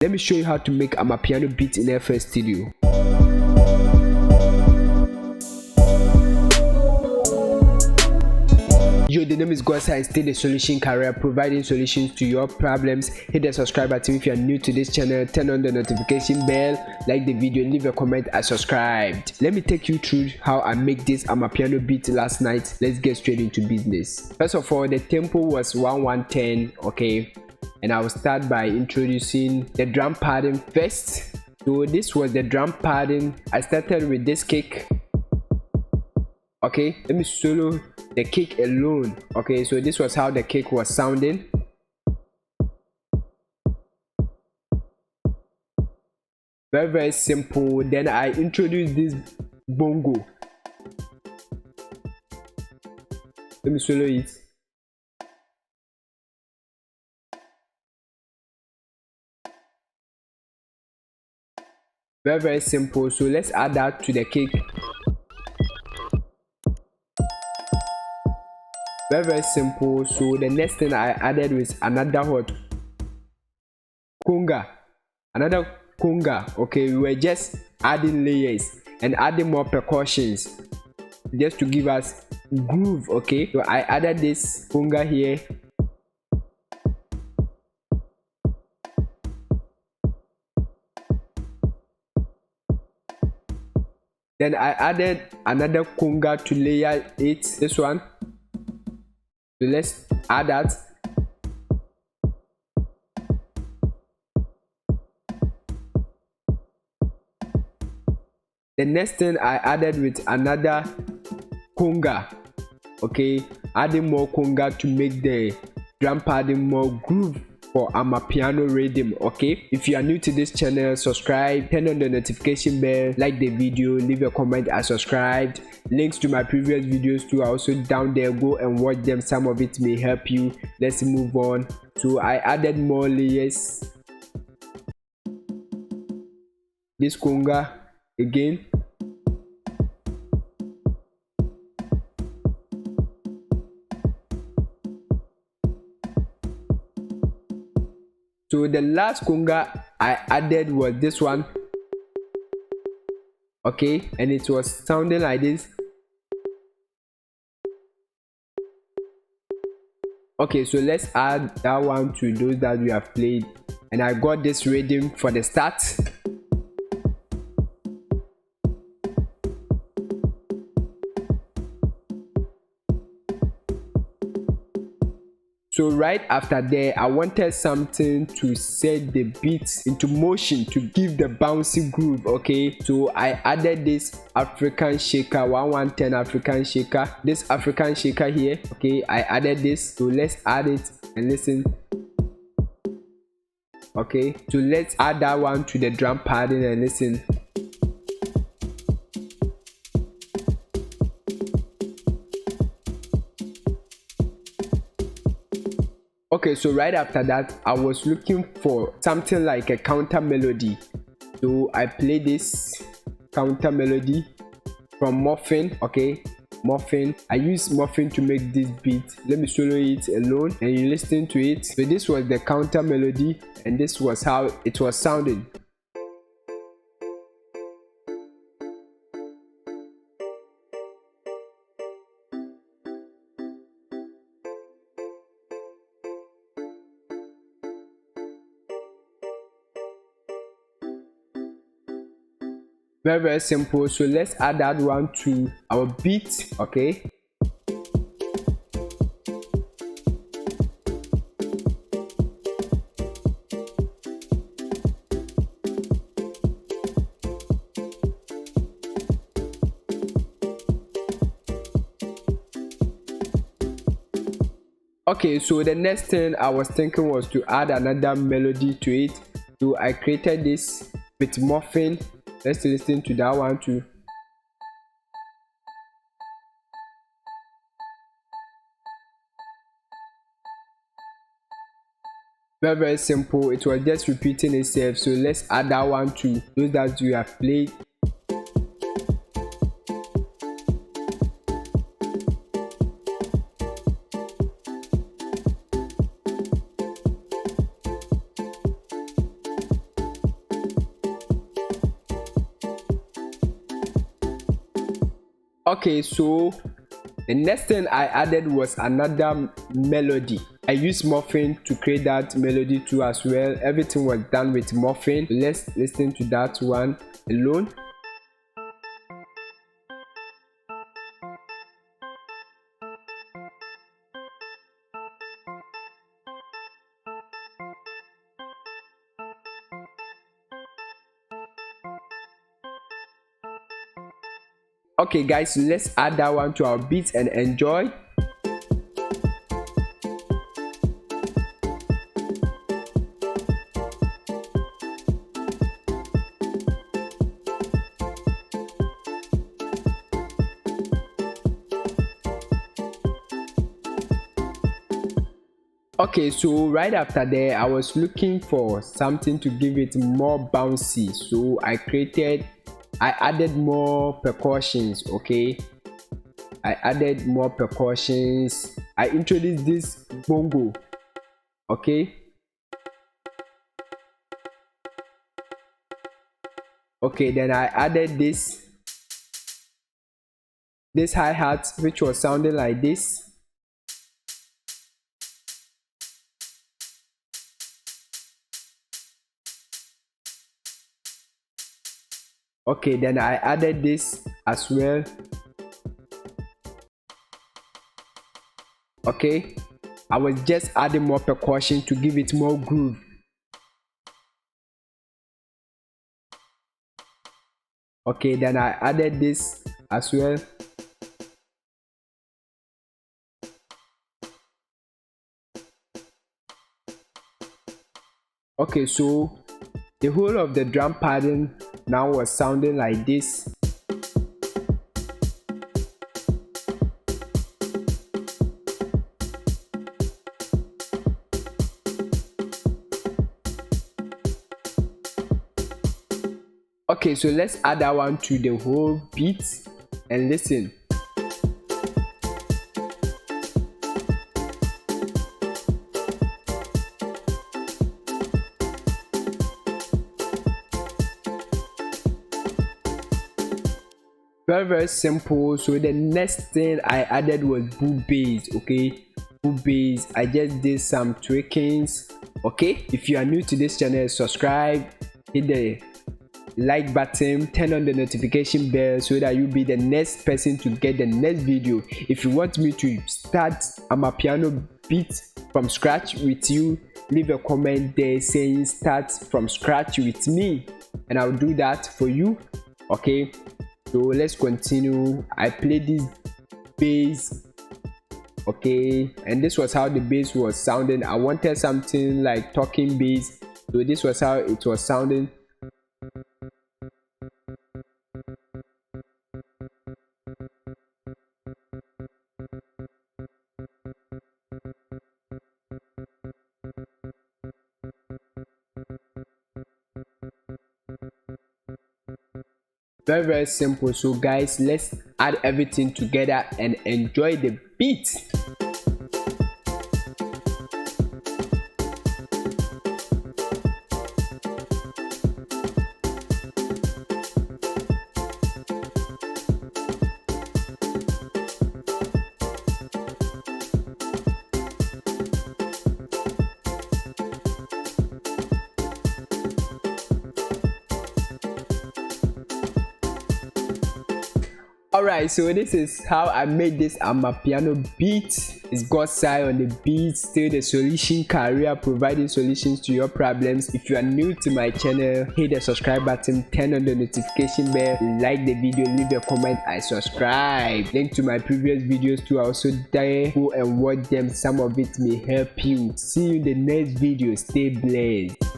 Let me show you how to make Amapiano beat in FL Studio. Yo, the name is Gosa and still the solution career, providing solutions to your problems. Hit the subscribe button if you are new to this channel, turn on the notification bell, like the video, leave a comment and subscribed. Let me take you through how I make this Amapiano beat last night. Let's get straight into business. First of all, the tempo was 1-1-10, okay, and I will start by introducing the drum pattern first. So this was the drum pattern. I started with this kick. Okay, let me solo the kick alone. Okay, so this was how the kick was sounding. Very simple. Then I introduced this bongo. Let me solo it. Very simple. So let's add that to the kick. Very simple. So the next thing I added was another conga, okay, we were just adding layers and adding more percussions just to give us groove. Okay, so I added this conga here. Then I added another conga to layer it, this one. So let's add that. The next thing I added with another conga, okay, adding more conga to make the drum pattern more groove for Amapiano rhythm. Okay, if you are new to this channel, subscribe, turn on the notification bell, like the video, leave a comment and subscribe. Links to my previous videos too are also down there. Go and watch them, some of it may help you. Let's move on. So I added more layers, this conga again. So the last conga I added was this one, okay, and it was sounding like this. Okay, so let's add that one to those that we have played, and I got this rhythm for the start. So right after there, I wanted something to set the beats into motion to give the bouncy groove. Okay, so I added this African shaker, 1-1-10 African shaker, this African shaker here. Okay, I added this. So let's add it and listen. Okay, so let's add that one to the drum pattern and listen. Okay, so right after that, I was looking for something like a counter melody. So I play this counter melody from Muffin. Okay, Muffin. I use Muffin to make this beat. Let me solo it alone and you listen to it. So this was the counter melody and this was how it was sounding. Very simple. So let's add that one to our beat. Okay, okay, so the next thing I was thinking was to add another melody to it. So I created this with Muffin. Let's listen to that one too. Very simple. It was just repeating itself. So let's add that one to those that you have played. Okay, so the next thing I added was another melody. I used Morphine to create that melody too as well. Everything was done with Morphine. Let's listen to that one alone. Okay guys, so let's add that one to our beats and enjoy. Okay, so right after that I was looking for something to give it more bouncy, so I added more percussions. Okay, I added more percussions. I introduced this bongo. Okay, then I added this hi-hat, which was sounding like this. Okay, then I added this as well. Okay, I was just adding more percussion to give it more groove. Okay, then I added this as well. Okay, so the whole of the drum pattern now was sounding like this. Okay, so let's add that one to the whole beat and listen. Very simple. So the next thing I added was boot bass. Okay, boot bass. I just did some tweakings. Okay, if you are new to this channel, subscribe, hit the like button, turn on the notification bell so that you'll be the next person to get the next video. If you want me to start Amapiano beat from scratch with you, leave a comment there saying start from scratch with me and I'll do that for you. Okay, so let's continue. I played this bass. Okay, and this was how the bass was sounding. I wanted something like talking bass, so this was how it was sounding. Very simple. So guys, let's add everything together and enjoy the beat. Alright, so this is how I made this Amapiano beat. It's God's side on the beat, still the solution career, providing solutions to your problems. If you are new to my channel, hit the subscribe button, turn on the notification bell, like the video, leave a comment, I subscribe. Link to my previous videos too, also there. Go and watch them, some of it may help you. See you in the next video. Stay blessed.